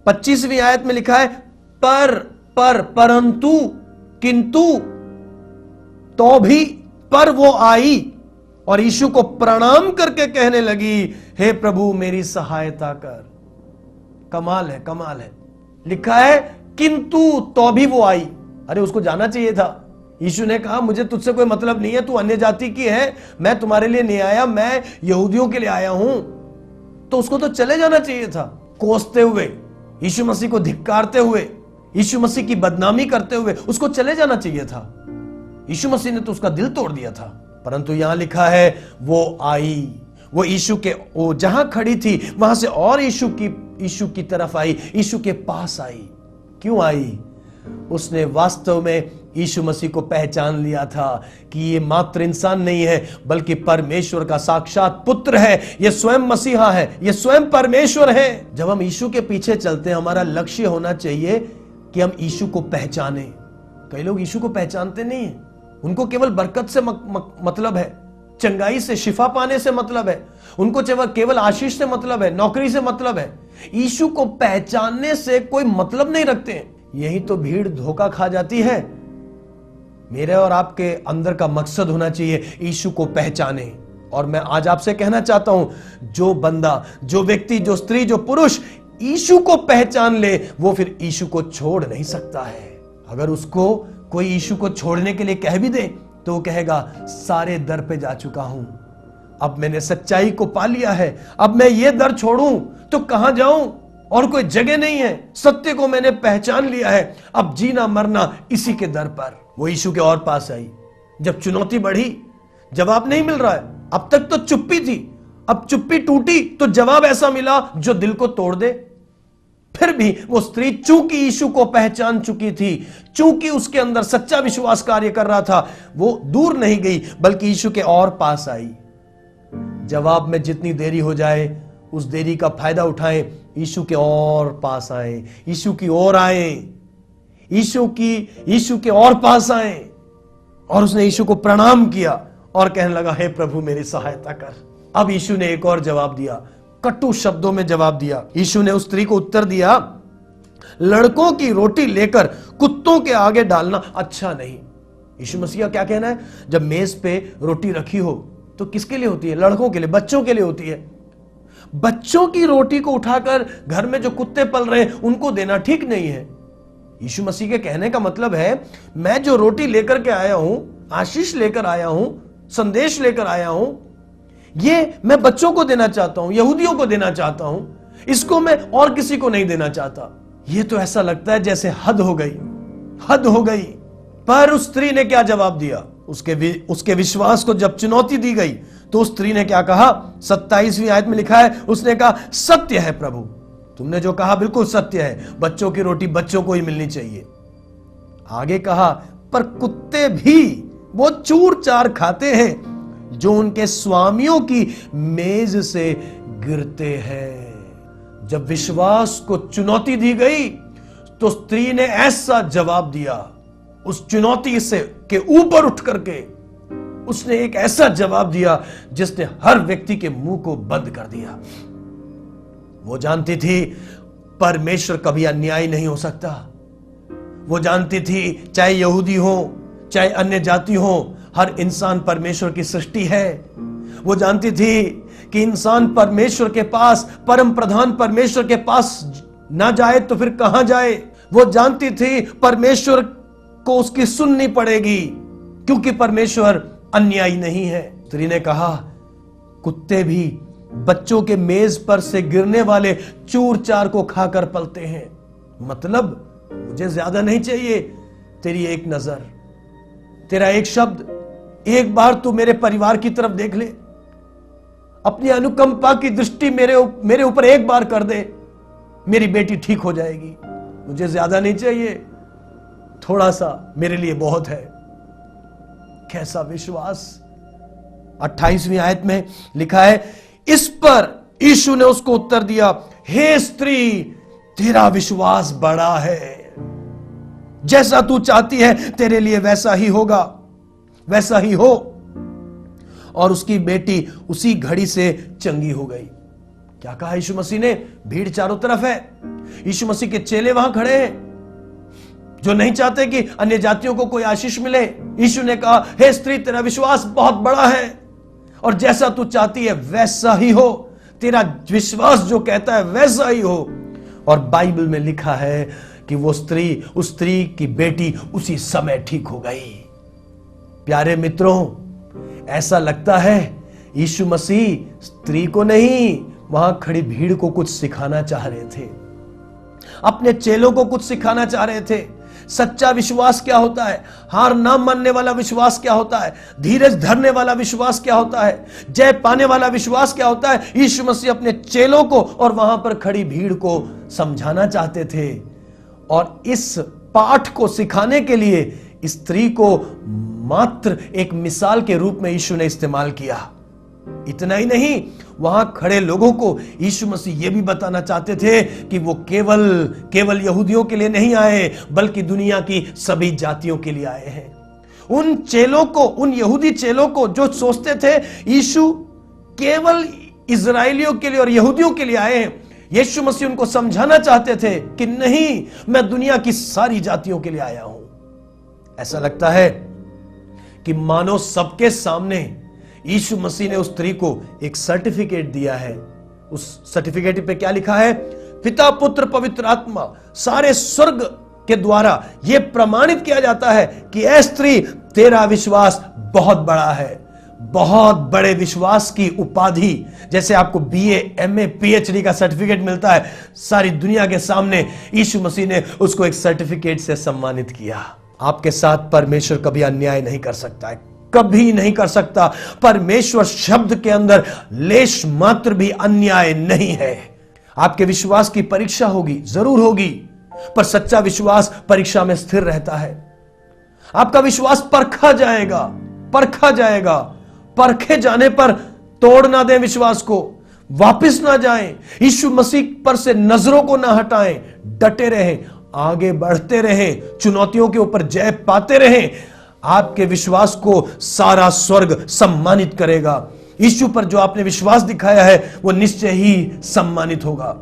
25वीं आयत में लिखा है परंतु, किंतु, तो भी, पर वो आई और यीशु को प्रणाम करके कहने लगी, हे प्रभु मेरी सहायता कर। कमाल है, कमाल है। लिखा है किंतु तो भी वो आई। अरे उसको जाना चाहिए था। यीशु ने कहा मुझे तुझसे कोई मतलब नहीं है, तू अन्य जाति की है, मैं तुम्हारे लिए नहीं आया, मैं यहूदियों के लिए आया हूं। तो उसको तो चले जाना चाहिए था, कोसते हुए, यीशु मसीह को धिक्कारते हुए, यीशु मसीह की बदनामी करते हुए उसको चले जाना चाहिए था। यीशु मसीह ने तो उसका दिल तोड़ दिया था। परंतु यहां लिखा है वो आई, वो यीशु के, वो जहां खड़ी थी वहां से और यीशु की तरफ आई, यीशु के पास आई। क्यों आई? उसने वास्तव में यीशु मसीह को पहचान लिया था कि ये मात्र इंसान नहीं है बल्कि परमेश्वर का साक्षात पुत्र है, ये स्वयं मसीहा है, ये स्वयं परमेश्वर है। जब हम यीशु के पीछे चलते हैं हमारा लक्ष्य होना चाहिए कि हम यीशु को पहचाने। कई लोग यीशु को पहचानते नहीं है, उनको केवल बरकत से मतलब है, चंगाई से, शिफा पाने से मतलब है, उनको केवल आशीष से मतलब है, नौकरी से मतलब है। यीशु को पहचानने से कोई मतलब नहीं रखते हैं। यही तो भीड़ धोखा खा जाती है। मेरे और आपके अंदर का मकसद होना चाहिए यीशु को पहचाने। और मैं आज आपसे कहना चाहता हूं, जो बंदा, जो व्यक्ति, जो स्त्री, जो पुरुष यीशु को पहचान ले, वो फिर यीशु को छोड़ नहीं सकता है। अगर उसको कोई यीशु को छोड़ने के लिए कह भी दे तो वो कहेगा सारे दर पे जा चुका हूं, अब मैंने सच्चाई को पा लिया है, अब मैं ये दर छोड़ूं तो कहां जाऊं, और कोई जगह नहीं है, सत्य को मैंने पहचान लिया है, अब जीना मरना इसी के दर पर। वो यीशु के और पास आई। जब चुनौती बढ़ी, जवाब नहीं मिल रहा है, अब तक तो चुप्पी थी, अब चुप्पी टूटी तो जवाब ऐसा मिला जो दिल को तोड़ दे। फिर भी वो स्त्री चूंकि यीशु को पहचान चुकी थी, चूंकि उसके अंदर सच्चा विश्वास कार्य कर रहा था, वो दूर नहीं गई बल्कि यीशु के और पास आई। जवाब में जितनी देरी हो जाए उस देरी का फायदा उठाएं, यीशु के और पास आए, यीशु की ओर आए, यीशु के और पास आए। और उसने यीशु को प्रणाम किया और कहने लगा, हे प्रभु मेरी सहायता कर। अब यीशु ने एक और जवाब दिया, कटु शब्दों में जवाब दिया। यीशु ने उस स्त्री को उत्तर दिया, लड़कों की रोटी लेकर कुत्तों के आगे डालना अच्छा नहीं। यीशु मसीह का क्या कहना है? जब मेज पे रोटी रखी हो तो किसके लिए होती है? लड़कों के लिए, बच्चों के लिए होती है। बच्चों की रोटी को उठाकर घर में जो कुत्ते पल रहे हैं उनको देना ठीक नहीं है। यीशु मसीह के कहने का मतलब है, मैं जो रोटी लेकर के आया हूं, आशीष लेकर आया हूं, संदेश लेकर आया हूं, ये मैं बच्चों को देना चाहता हूं, यहूदियों को देना चाहता हूं, इसको मैं और किसी को नहीं देना चाहता। ये तो ऐसा लगता है जैसे हद हो गई, हद हो गई। पर उस स्त्री ने क्या जवाब दिया? उसके विश्वास को जब चुनौती दी गई तो उस स्त्री ने क्या कहा? 27वीं आयत में लिखा है, उसने कहा, सत्य है प्रभु, तुमने जो कहा बिल्कुल सत्य है, बच्चों की रोटी बच्चों को ही मिलनी चाहिए। आगे कहा, पर कुत्ते भी वो चूर चार खाते हैं जो उनके स्वामियों की मेज से गिरते हैं। जब विश्वास को चुनौती दी गई तो स्त्री ने ऐसा जवाब दिया, उस चुनौती से के ऊपर उठ करके उसने एक ऐसा जवाब दिया जिसने हर व्यक्ति के मुंह को बंद कर दिया। वो जानती थी परमेश्वर कभी अन्यायी नहीं हो सकता। वो जानती थी चाहे यहूदी हो चाहे अन्य जाति हो, हर इंसान परमेश्वर की सृष्टि है। वो जानती थी कि इंसान परमेश्वर के पास, परम प्रधान परमेश्वर के पास ना जाए तो फिर कहां जाए। वो जानती थी परमेश्वर को उसकी सुननी पड़ेगी क्योंकि परमेश्वर अन्यायी नहीं है। स्त्री ने कहा, कुत्ते भी बच्चों के मेज पर से गिरने वाले चूर चार को खाकर पलते हैं। मतलब मुझे ज्यादा नहीं चाहिए, तेरी एक नजर, तेरा एक शब्द, एक बार तू मेरे परिवार की तरफ देख ले, अपनी अनुकंपा की दृष्टि मेरे ऊपर एक बार कर दे, मेरी बेटी ठीक हो जाएगी। मुझे ज्यादा नहीं चाहिए, थोड़ा सा मेरे लिए बहुत है। कैसा विश्वास। 28वीं आयत में लिखा है, इस पर यीशु ने उसको उत्तर दिया, हे स्त्री, तेरा विश्वास बड़ा है, जैसा तू चाहती है तेरे लिए वैसा ही होगा, वैसा ही हो। और उसकी बेटी उसी घड़ी से चंगी हो गई। क्या कहा यीशु मसीह ने? भीड़ चारों तरफ है, यीशु मसीह के चेले वहां खड़े हैं जो नहीं चाहते कि अन्य जातियों को कोई आशीष मिले। यीशु ने कहा, हे स्त्री, तेरा विश्वास बहुत बड़ा है और जैसा तू चाहती है वैसा ही हो, तेरा विश्वास जो कहता है वैसा ही हो। और बाइबल में लिखा है कि वो स्त्री, उस स्त्री की बेटी उसी समय ठीक हो गई। प्यारे मित्रों, ऐसा लगता है यीशु मसीह स्त्री को नहीं, वहां खड़ी भीड़ को कुछ सिखाना चाह रहे थे, अपने चेलों को कुछ सिखाना चाह रहे थे। सच्चा विश्वास क्या होता है, हार ना मानने वाला विश्वास क्या होता है, धीरज धरने वाला विश्वास क्या होता है, जय पाने वाला विश्वास क्या होता है, यीशु मसीह अपने चेलों को और वहां पर खड़ी भीड़ को समझाना चाहते थे। और इस पाठ को सिखाने के लिए स्त्री को मात्र एक मिसाल के रूप में यीशु ने इस्तेमाल किया। इतना ही नहीं, वहां खड़े लोगों को यीशु मसीह यह भी बताना चाहते थे कि वो केवल यहूदियों के लिए नहीं आए, बल्कि दुनिया की सभी जातियों के लिए आए हैं। उन चेलों को, उन यहूदी चेलों को जो सोचते थे यीशु केवल इजराइलियों के लिए और यहूदियों के लिए आए हैं, यीशु मसीह उनको समझाना चाहते थे कि नहीं, मैं दुनिया की सारी जातियों के लिए आया हूं। ऐसा लगता है कि मानो सबके सामने यीशु मसीह ने उस स्त्री को एक सर्टिफिकेट दिया है। उस सर्टिफिकेट पे क्या लिखा है? पिता, पुत्र, पवित्र आत्मा, सारे स्वर्ग के द्वारा यह प्रमाणित किया जाता है कि ऐ स्त्री, तेरा विश्वास बहुत बड़ा है। बहुत बड़े विश्वास की उपाधि, जैसे आपको BA, MA, PhD का सर्टिफिकेट मिलता है, सारी दुनिया के सामने यीशु मसीह ने उसको एक सर्टिफिकेट से सम्मानित किया। आपके साथ परमेश्वर कभी अन्याय नहीं कर सकता है, कभी नहीं कर सकता। परमेश्वर शब्द के अंदर लेश मात्र भी अन्याय नहीं है। आपके विश्वास की परीक्षा होगी, जरूर होगी, पर सच्चा विश्वास परीक्षा में स्थिर रहता है। आपका विश्वास परखा जाएगा, परखा जाएगा। परखे जाने पर तोड़ ना दें विश्वास को, वापस ना जाएं, यीशु मसीह पर से नजरों को ना हटाएं, डटे रहें, आगे बढ़ते रहें, चुनौतियों के ऊपर जय पाते रहें। आपके विश्वास को सारा स्वर्ग सम्मानित करेगा। यीशु पर जो आपने विश्वास दिखाया है वो निश्चय ही सम्मानित होगा।